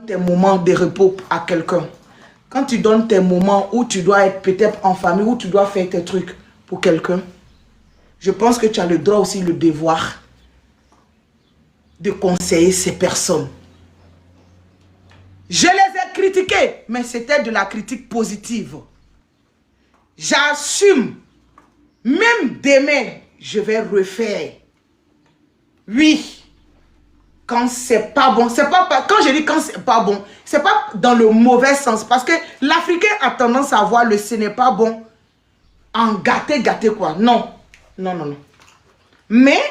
tes moments de repos à quelqu'un, quand tu donnes tes moments où tu dois être peut-être en famille, où tu dois faire tes trucs pour quelqu'un, je pense que tu as le droit aussi, le devoir de conseiller ces personnes. Je les ai critiqués, mais c'était de la critique positive. J'assume, même demain, je vais refaire. Oui. Quand c'est pas bon, c'est pas, quand je dis quand c'est pas bon, c'est pas dans le mauvais sens, parce que l'Africain a tendance à voir le ce n'est pas bon en gâté quoi. Non, non, non, non. Mais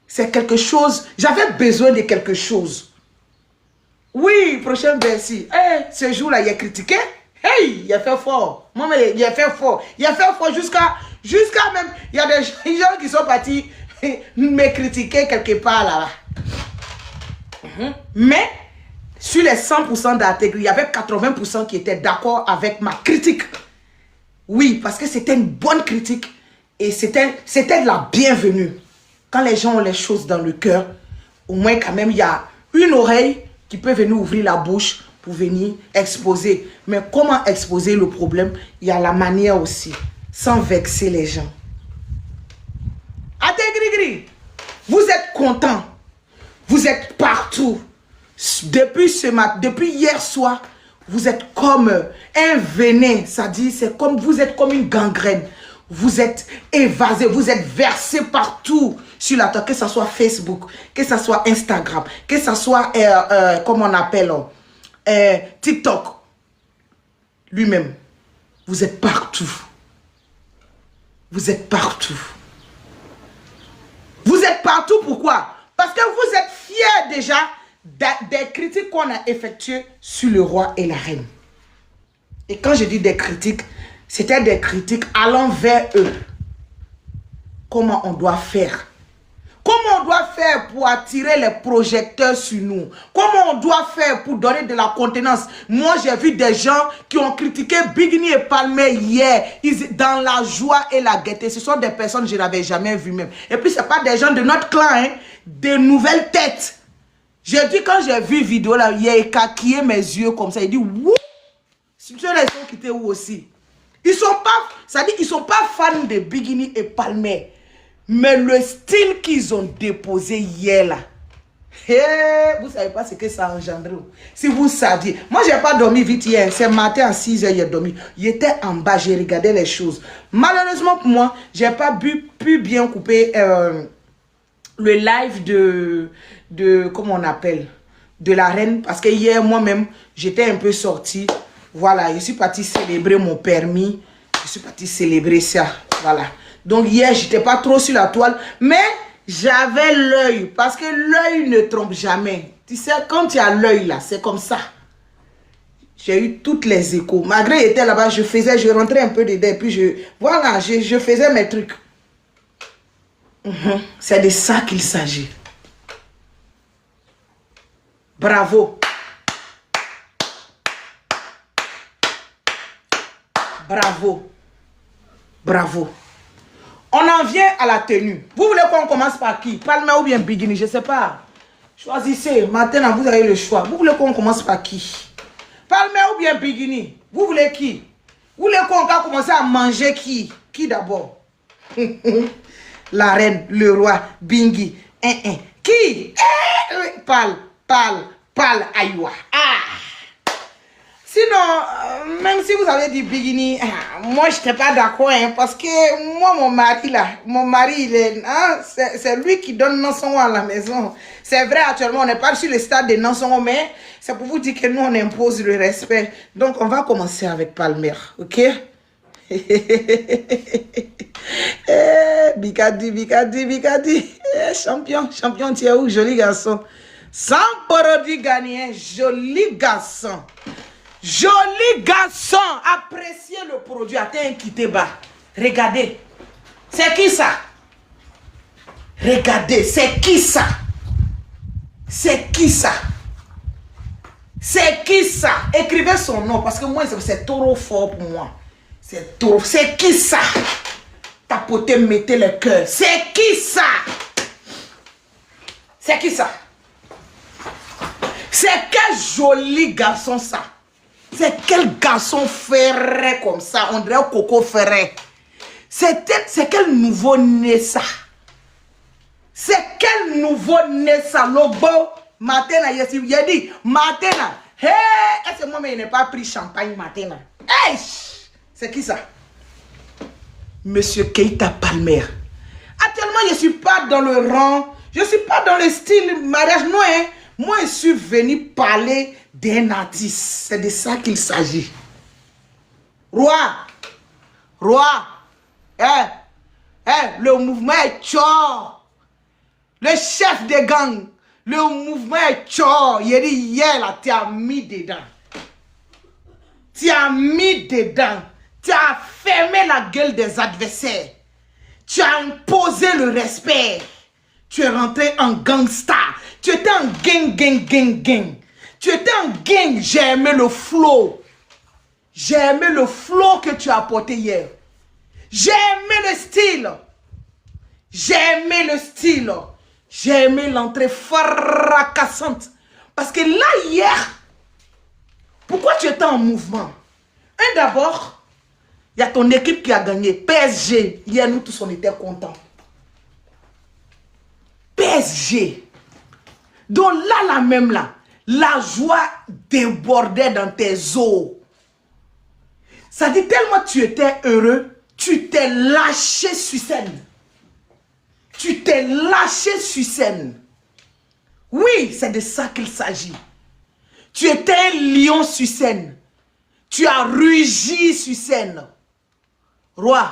c'est quelque chose, j'avais besoin de quelque chose. Oui, prochain Bercy. Hey, ce jour-là, il a critiqué. Hey, il a fait fort. Moi, il a fait fort. Il a fait fort jusqu'à même, il y a des gens qui sont partis me critiquer quelque part là-bas. Mais sur les 100% d'intégrer, il y avait 80% qui étaient d'accord avec ma critique. Oui, parce que c'était une bonne critique et c'était de la bienvenue. Quand les gens ont les choses dans le cœur, au moins quand même il y a une oreille qui peut venir ouvrir la bouche pour venir exposer. Mais comment exposer le problème? Il y a la manière aussi, sans vexer les gens. Atégri, vous êtes content. Vous êtes partout. Depuis hier soir, vous êtes comme un venin. Ça dit, c'est comme vous êtes comme une gangrène. Vous êtes évasé, vous êtes versé partout sur la terre, que ce soit Facebook, que ce soit Instagram, que ce soit, comment on appelle, TikTok. Lui-même, vous êtes partout. Vous êtes partout. Vous êtes partout, pourquoi? Parce que vous êtes fiers déjà des critiques qu'on a effectuées sur le roi et la reine. Et quand je dis des critiques, c'était des critiques allant vers eux. Comment on doit faire? Comment on doit faire pour attirer les projecteurs sur nous? Comment on doit faire pour donner de la contenance? Moi, j'ai vu des gens qui ont critiqué Bigini et Palmer hier, dans la joie et la gaieté. Ce sont des personnes que je n'avais jamais vues même. Et puis, ce n'est pas des gens de notre clan, hein, des nouvelles têtes. J'ai dit, quand j'ai vu vidéo là, il a écarquillé mes yeux comme ça. Il dit, wouh! Ceux qui sont quittés où aussi? Ils sont pas, ça dit, ils sont pas fans de Bigini et Palmer. Mais le style qu'ils ont déposé hier là, hey, vous ne savez pas ce que ça a engendré. Si vous saviez, moi je n'ai pas dormi vite hier, c'est matin à 6 h j'ai dormi. J'étais en bas, j'ai regardé les choses. Malheureusement pour moi, je n'ai pas pu bien couper le live de comment on appelle, de la reine. Parce que hier moi-même, j'étais un peu sortie. Voilà, je suis partie célébrer mon permis. Je suis partie célébrer ça, voilà. Donc hier, je n'étais pas trop sur la toile, mais j'avais l'œil, parce que l'œil ne trompe jamais. Tu sais, quand tu as l'œil là, c'est comme ça. J'ai eu toutes les échos. Malgré qu'il était là-bas, je rentrais un peu dedans, et puis voilà, je faisais mes trucs. C'est de ça qu'il s'agit. Bravo. Bravo. Bravo. On en vient à la tenue. Vous voulez qu'on commence par qui? Palmer ou bien Bigini? Je ne sais pas. Choisissez. Maintenant, vous avez le choix. Vous voulez qu'on commence par qui? Palmer ou bien Bigini? Vous voulez qui? Vous voulez qu'on va commencer à manger qui? Qui d'abord? La reine, le roi, Bingi. Qui? Parle, aïwa. Ah! Sinon, même si vous avez dit Bigini, moi je n'étais pas d'accord, hein, parce que moi, mon mari, c'est lui qui donne Nansongo à la maison. C'est vrai, actuellement, on n'est pas sur le stade de Nansongo, mais c'est pour vous dire que nous, on impose le respect. Donc, on va commencer avec Palmer, ok? Bikadi. Champion, tu es où, joli garçon? Sans parodie gagné, joli garçon. Joli garçon, appréciez le produit. Attends, quittez bas. Regardez. C'est qui ça? Regardez, c'est qui ça? C'est qui ça? C'est qui ça? Écrivez son nom parce que moi, c'est trop fort pour moi. C'est trop. C'est qui ça? Tapotez, mettez le cœur. C'est qui ça? C'est qui ça? C'est quel joli garçon ça. C'est quel garçon ferré comme ça. On dirait Coco Ferré. C'est quel nouveau-né ça. C'est quel nouveau-né ça. Le beau matin, il a dit, matin, hey, est-ce que moi, il n'a pas pris champagne matin? Hey, c'est qui ça? Monsieur Keita Palmer. Actuellement, je ne suis pas dans le rang, je ne suis pas dans le style mariage. Non, hein. Moi, je suis venu parler d'un artiste. C'est de ça qu'il s'agit. Roi, le mouvement est tchor. Le chef des gangs, le mouvement est tchor. Il a dit hier, là, tu as mis dedans. Tu as mis dedans. Tu as fermé la gueule des adversaires. Tu as imposé le respect. Tu es rentré en gangsta. Tu étais en gang. Tu étais en gang. J'ai aimé le flow. J'ai aimé le flow que tu as apporté hier. J'ai aimé le style. J'ai aimé le style. J'ai aimé l'entrée fracassante. Parce que là, hier, pourquoi tu étais en mouvement? D'abord, il y a ton équipe qui a gagné. PSG. Hier, nous tous, on était contents. PSG. Donc là, même là, la joie débordait dans tes os. Ça dit tellement tu étais heureux, tu t'es lâché sur scène. Tu t'es lâché sur scène. Oui, c'est de ça qu'il s'agit. Tu étais un lion sur scène. Tu as rugi sur scène. Roi,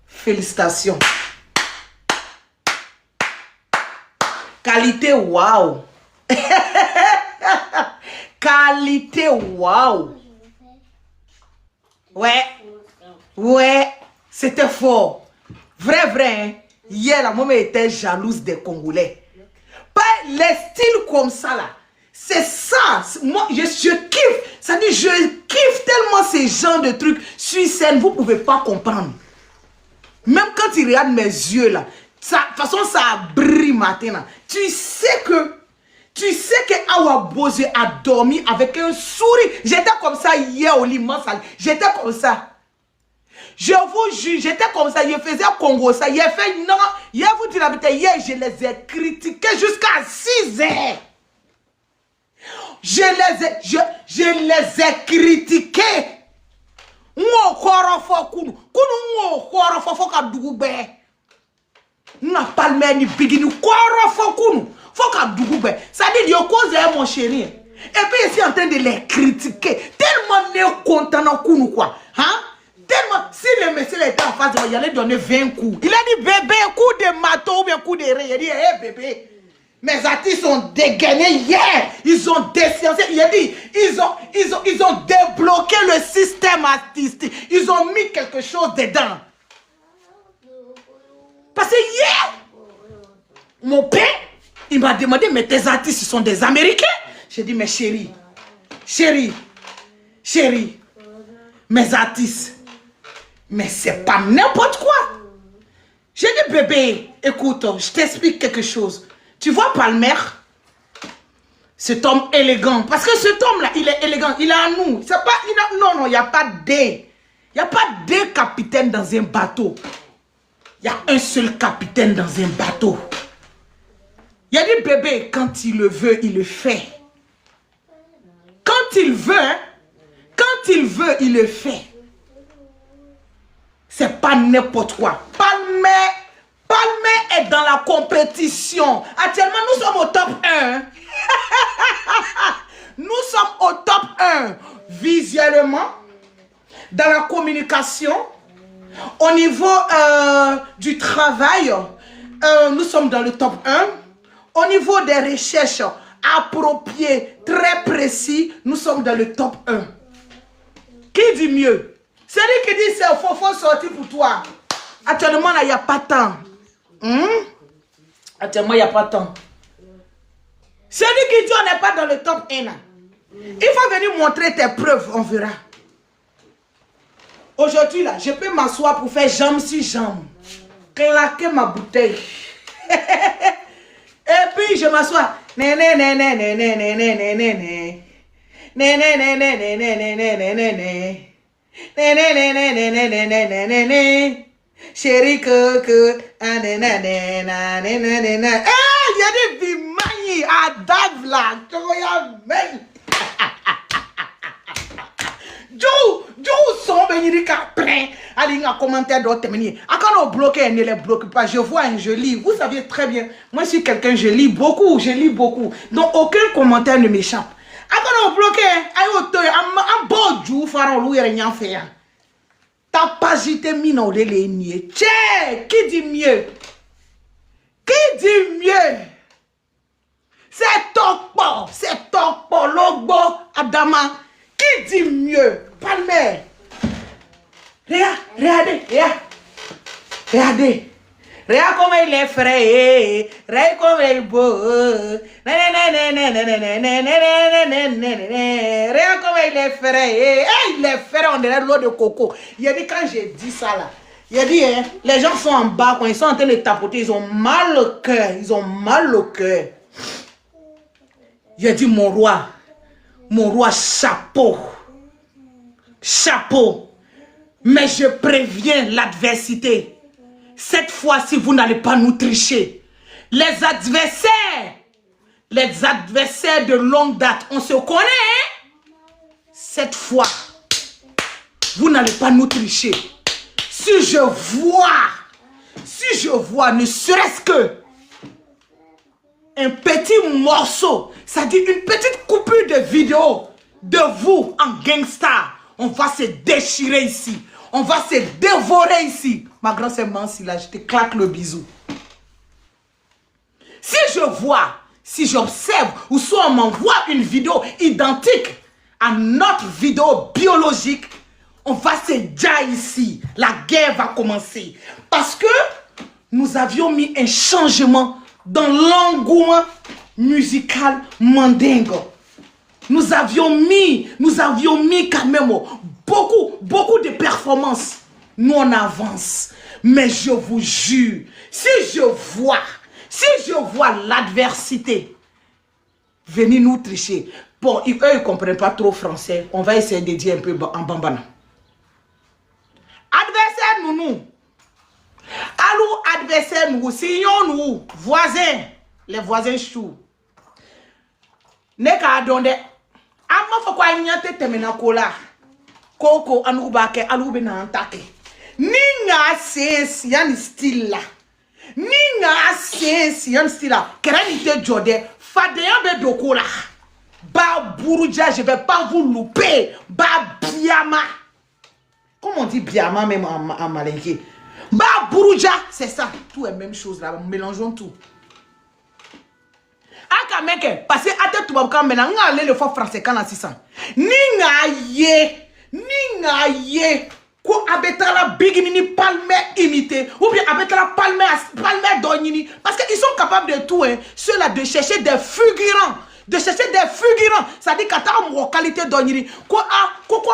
félicitations. Qualité, waouh. Qualité, waouh. Ouais, c'était fort. Vrai, hein? Hier, la maman était jalouse des Congolais. Pas les styles comme ça, là. C'est ça. Moi, je kiffe. Ça dit, je kiffe tellement ces genres de trucs sur scène. Vous ne pouvez pas comprendre. Même quand tu regardes mes yeux, là. De toute façon, ça brille maintenant. Tu sais que Awa Bozé a dormi avec un sourire. J'étais comme ça hier au lit. J'étais comme ça. Je vous jure, j'étais comme ça. Je faisais Congo ça. Il a fait non. Hier, vous dites la vérité. Hier, je les ai critiqués jusqu'à 6 heures. Je les ai critiqués. N'a pas le même bigini ça dit yo cause mon chéri et puis je suis en train de les critiquer tellement ne content dans kunu quoi hein tellement si le monsieur était en face il allait donner 20 coups il a dit bébé coup de marteau ou bien coup de ré il a dit hey bébé mes artistes ont dégainé hier ils ont déciencé il a dit ils ont débloqué le système artistique ils ont mis quelque chose dedans. Parce que hier, mon père, il m'a demandé, mais tes artistes sont des Américains. J'ai dit, mais chérie, mes artistes, mais c'est pas n'importe quoi. J'ai dit, bébé, écoute, je t'explique quelque chose. Tu vois Palmer, cet homme élégant, parce que cet homme-là, il est élégant, il a un nous. Non, il n'y a pas des. Il n'y a pas deux capitaines dans un bateau. Il y a un seul capitaine dans un bateau. Il a dit, bébé, quand il le veut, il le fait. Quand il veut, il le fait. C'est pas n'importe quoi. Palmer est dans la compétition. Actuellement, nous sommes au top 1. Nous sommes au top 1. Visuellement, dans la communication, au niveau du travail, nous sommes dans le top 1. Au niveau des recherches appropriées, très précis, nous sommes dans le top 1. Qui dit mieux? Celui qui dit c'est faut sortir pour toi. Actuellement, il n'y a pas de temps. Actuellement, il n'y a pas de temps. Celui qui dit on n'est pas dans le top 1. Là. Il faut venir montrer tes preuves, on verra. Aujourd'hui, là, je peux m'asseoir pour faire jambe sur jambe. Claquer ma bouteille. Et puis, je m'assois. né, né, né, né, né, né, né, né, né, né, né. Né, né, né, né, né, né, né, né, né, né, né. Né, né, né, né, né, né, né, né, né, né, né. Chérie coco, ah, né, né, né, né, né, né, né, né. Eh, il y a des bimani à Davla, tu vois, même. Son beniri ka plein. Allez, un commentaire d'autre terminé. Quand on bloque, elle ne les bloque pas. Je vois un je lis. Vous savez très bien. Moi, je suis quelqu'un, je lis beaucoup. Je lis beaucoup. Donc, aucun commentaire ne m'échappe. Quand on bloque, un bon jour, faron lou, il n'y a fait. T'as pas jité mino de l'ennemi. Tchè, qui dit mieux? Qui dit mieux? C'est Tokpo, Logbo, Adama. Qui dit mieux? Palmer. Regardez. Regarde comme il est frais. Regarde comme il est beau. Regarde comme il est frais. Il est frais, on dirait l'eau de coco. Il a dit, quand j'ai dit ça là, il a dit, hein, les gens sont en bas, quand ils sont en train de tapoter, ils ont mal au cœur. Il a dit, mon roi, chapeau. Mais je préviens l'adversité. Cette fois-ci, vous n'allez pas nous tricher. Les adversaires de longue date, on se connaît. Hein? Cette fois, vous n'allez pas nous tricher. Si je vois ne serait-ce que un petit morceau, c'est-à-dire une petite coupure de vidéo de vous en gangsta, on va se déchirer ici. On va se dévorer ici. Ma grande sœur Mansi, là, je te claque le bisou. Si j'observe, ou soit on m'envoie une vidéo identique à notre vidéo biologique, on va se dire ici. La guerre va commencer. Parce que nous avions mis un changement dans l'engouement musical mandingo. Nous avions mis quand même beaucoup de performances. Nous on avance. Mais je vous jure, si je vois l'adversité venir nous tricher. Bon, eux ils ne comprennent pas trop français. On va essayer de dire un peu en bambana. Adversaire nous. Allô adversaire nous. Signons nous. Voisins. Les voisins chou. Neka donde. Amma fokwa nyante temena kola. Koko anubake alube na antake. Ninga sensi yan style la. Ninga sensi yan style la. Keranite jode. Fadeyan be dokola. Ba buruja, je vais pas vous louper. Ba biama. Comment on dit biama même en malinké? Ba buruja, c'est ça. Tout est même chose là. Mélangeons tout. Aka meke, parce que ate tu babka mena ngale le fois français kana 600. Ninga ye ko abetala bigini palme imité ou bien abetala palme donini parce qu'ils sont capables de tout hein, ceux-là de chercher des figurants. Ça dit qu'à ta qualité d'oniri quoi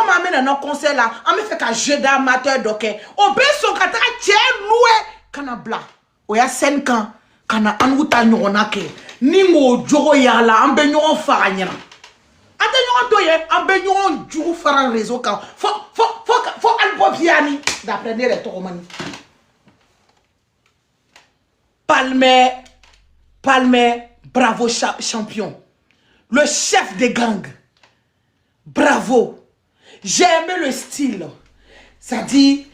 m'amène dans concert là, on me fait qu'un jeu d'amateur d'ok. Au beso kata tien loué kanabla. Oya 5 ans kana anuta nyonake. Ningo jogo yala ambe nyon faranyana. Ate nyon toye ambe nyon jogo faran réseau ka. Faut albo piani d'apprendre les toromani. Palmer, bravo champion. Le chef des gangs. Bravo. J'ai aimé le style. Ça dit,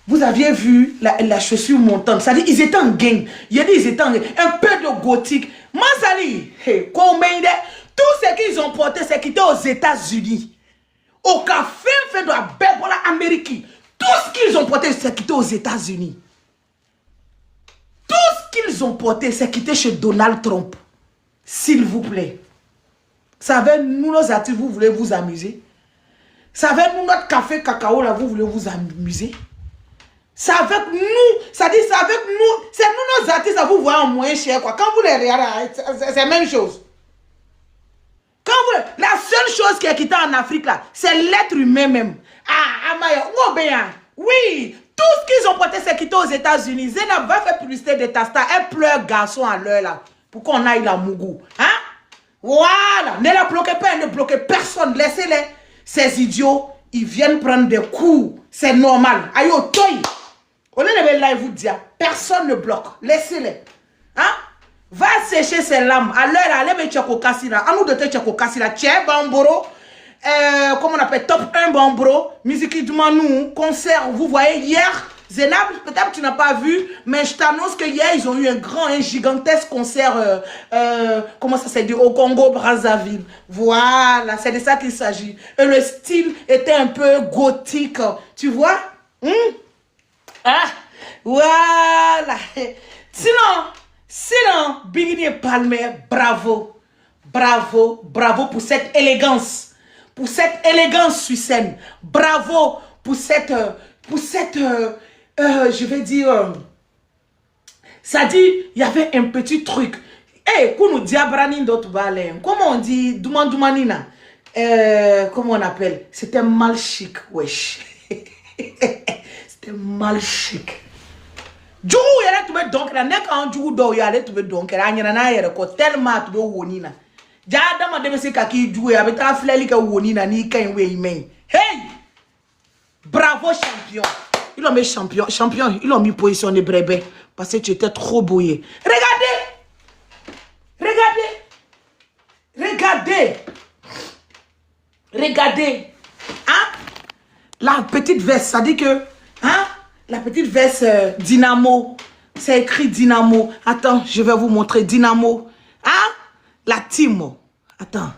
vous aviez vu la chaussure montante. Ça dit, ils étaient en gang. Il y a dit, ils étaient en gang. Un peu de gothique. Mazali, tout ce qu'ils ont porté, c'est qu'ils étaient aux États-Unis. Au café, fait de la bébola Amérique. Tout ce qu'ils ont porté, c'est qu'ils étaient aux États-Unis. Tout ce qu'ils ont porté, c'est qu'ils étaient chez Donald Trump. S'il vous plaît. Savez, nous, nos artistes, vous voulez vous amuser? Savez, nous, notre café cacao, là, vous voulez vous amuser? C'est avec nous, ça dit, c'est avec nous, c'est nous, nos artistes, vous voyez en moins cher, quoi. Quand vous les regardez, c'est la même chose. Quand vous, la seule chose qui est quittée en Afrique, là, c'est l'être humain même. Ah, Amaya, oui, tout ce qu'ils ont porté, c'est quitté aux États-Unis. Zénab va faire publicité de Tasta, elle pleure garçon à l'heure, là, pour qu'on aille la Mougou. Hein? Voilà. Ne la bloquez pas, ne bloquez personne. Laissez-les. Ces idiots, ils viennent prendre des coups. C'est normal. Aïe, au toy. On est là et vous dire, personne ne bloque. Laissez-les. Hein? Va sécher ses lames. À l'heure, allez me tchako kassira. À nous de te tchako kassira. Tchè, bamboro. Comment on appelle? Top 1 bamboro. Musique du Manou. Concert. Vous voyez, hier, Zénab, peut-être tu n'as pas vu, mais je t'annonce que hier, ils ont eu un gigantesque concert. Comment ça s'est dit? Au Congo, Brazzaville. Voilà, c'est de ça qu'il s'agit. Et le style était un peu gothique. Tu vois? Ah, voilà. Sinon, Bigini Palmer, bravo. Bravo, bravo pour cette élégance. Pour cette élégance sur scène. Bravo pour cette je vais dire, ça dit, il y avait un petit truc. Comment on dit, Doumanina, comment on appelle? C'était mal chic, wesh. C'était mal chic. Djougou, il y a tout donc, la nek en djougou do, il y a tout donc, il y a tellement tout wonina. Jada ma demese kaki djougou, il y avait ta flèche ka wonina, ni ka inwe main. Hey! Bravo champion. Ils l'ont mis champion. Champion, ils l'ont mis positionné brébé. Parce que tu étais trop bouillé. Regardez. Regardez. Regardez. Regardez. Hein? La petite veste, ça dit que... Hein? La petite veste Dynamo. C'est écrit Dynamo. Attends, je vais vous montrer Dynamo. Hein? La team. Attends.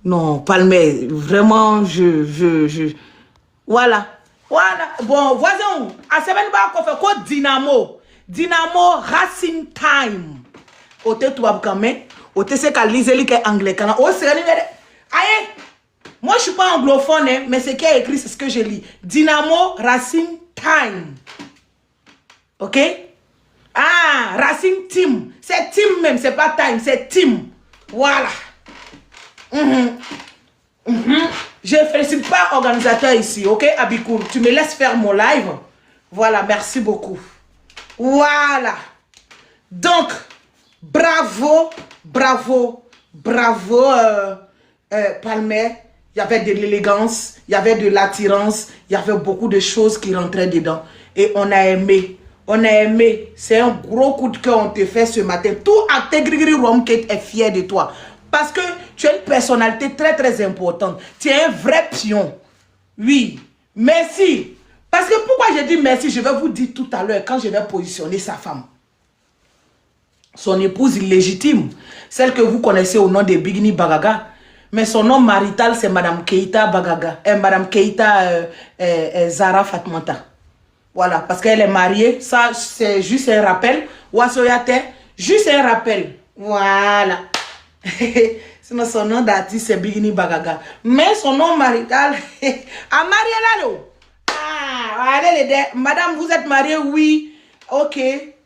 Non, Palmer. Vraiment, Voilà. Voilà. Bon, voisin, à semaine qu'on fait quoi? Dynamo. Dynamo Racing Time. Ote toi quand même. Ote c'est qu'à lire les anglais. Oh, c'est aïe. Moi, je suis pas anglophone, hein, mais ce qui est écrit, c'est ce que je lis. Dynamo Racing Time. Ok? Ah, Racing Team. C'est team même, c'est pas time, c'est team. Voilà. Je ne félicite pas organisateur ici, ok, Abikour? Tu me laisses faire mon live. Voilà, merci beaucoup. Voilà. Donc, bravo, bravo, bravo, Palmer. Il y avait de l'élégance, il y avait de l'attirance, il y avait beaucoup de choses qui rentraient dedans. Et on a aimé. On a aimé. C'est un gros coup de cœur qu'on te fait ce matin. Tout Acte Romkate est fier de toi. Parce que tu as une personnalité très très importante. Tu es un vrai pion. Oui. Merci. Parce que pourquoi j'ai dit merci, je vais vous dire tout à l'heure quand je vais positionner sa femme. Son épouse illégitime. Celle que vous connaissez au nom de Bigini Bagaga. Mais son nom marital c'est Madame Keita Bagaga. Et Madame Keita Zara Fatmata. Voilà. Parce qu'elle est mariée. Ça c'est juste un rappel. Wasoyate. Juste un rappel. Voilà. Sinon son nom d'artiste c'est Bigini Bagaga. Mais son nom marital à Mariella. Ah, allez les deux. Madame, vous êtes mariée? Oui. Ok.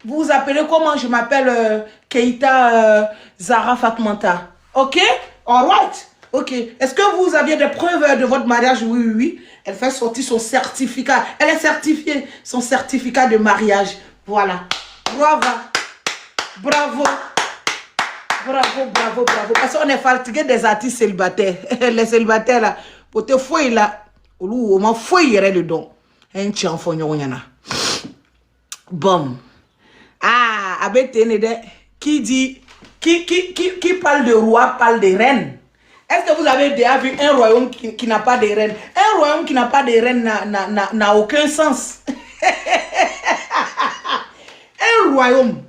Vous vous appelez comment? Je m'appelle Keita Zara Fatmata. Ok? Alright. Ok. Est-ce que vous aviez des preuves de votre mariage? Oui, oui, oui. Elle fait sortir son certificat. Elle est certifiée. Son certificat de mariage. Voilà. Bravo. Bravo. Bravo, bravo, bravo. Parce qu'on est fatigué des artistes célibataires. Les célibataires là, pour te fouiller là, au moins fouiller le don. Un tien fognonyana. Bon. Ah, abetene qui dit, qui parle de roi, parle de reine. Est-ce que vous avez déjà vu un royaume qui n'a pas de reine? Un royaume qui n'a pas de reine n'a aucun sens. Un royaume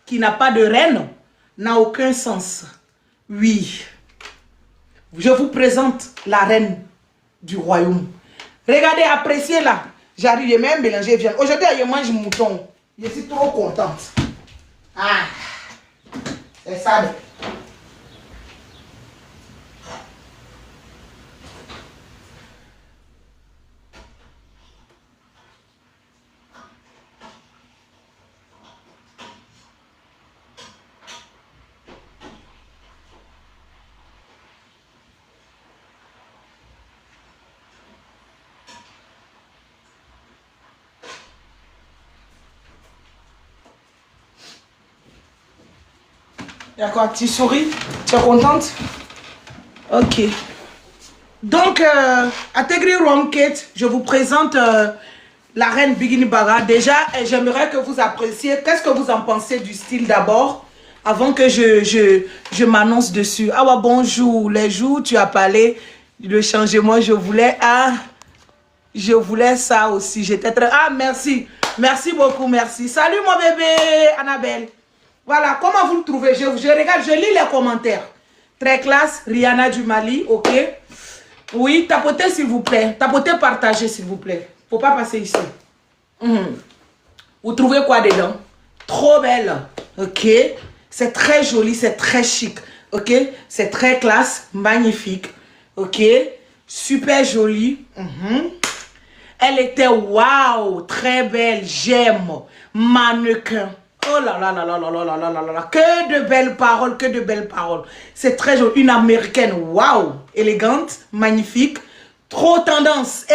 qui n'a pas de reine n'a aucun sens. Oui. Je vous présente la reine du royaume. Regardez, appréciez là. J'arrive, j'ai même mélangé viande. Aujourd'hui, je mange mouton. Je suis trop contente. Ah, c'est ça. D'accord, tu souris? Tu es contente? Ok. Donc, à Tegri Rome Kate, je vous présente la reine Bikini Bara. Déjà, j'aimerais que vous appréciez. Qu'est-ce que vous en pensez du style d'abord? Avant que je m'annonce dessus. Ah ouais, bonjour. Les jours, tu as parlé de changement. Je voulais ça aussi. J'étais très... Ah, merci. Merci beaucoup, merci. Salut mon bébé, Annabelle. Voilà, comment vous le trouvez? Je regarde, je lis les commentaires. Très classe, Rihanna du Mali, ok. Oui, tapotez s'il vous plaît. Tapotez, partagez s'il vous plaît. Faut pas passer ici. Vous trouvez quoi dedans? Trop belle, ok. C'est très joli, c'est très chic, ok. C'est très classe, magnifique, ok. Super joli. Elle était waouh, très belle, j'aime. Mannequin. Oh là là là là là là là là là là. Que de belles paroles, que de belles paroles. C'est très joli. Une américaine, waouh, élégante, magnifique. Trop tendance.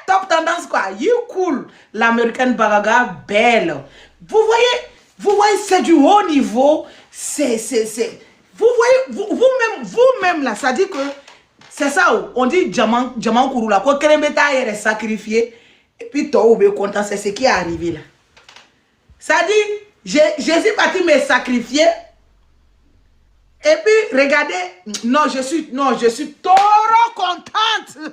Top tendance quoi. You cool. L'américaine Baraga, belle. Vous voyez, c'est du haut niveau. Vous voyez, vous-même là, ça dit que c'est ça, on dit diamant Kouroula. Quand Kerembeta est sacrifié, et puis toi, vous êtes content, c'est ce qui est arrivé là. Ça dit, Jésus parti me sacrifier. Et puis, regardez, non, je suis trop contente.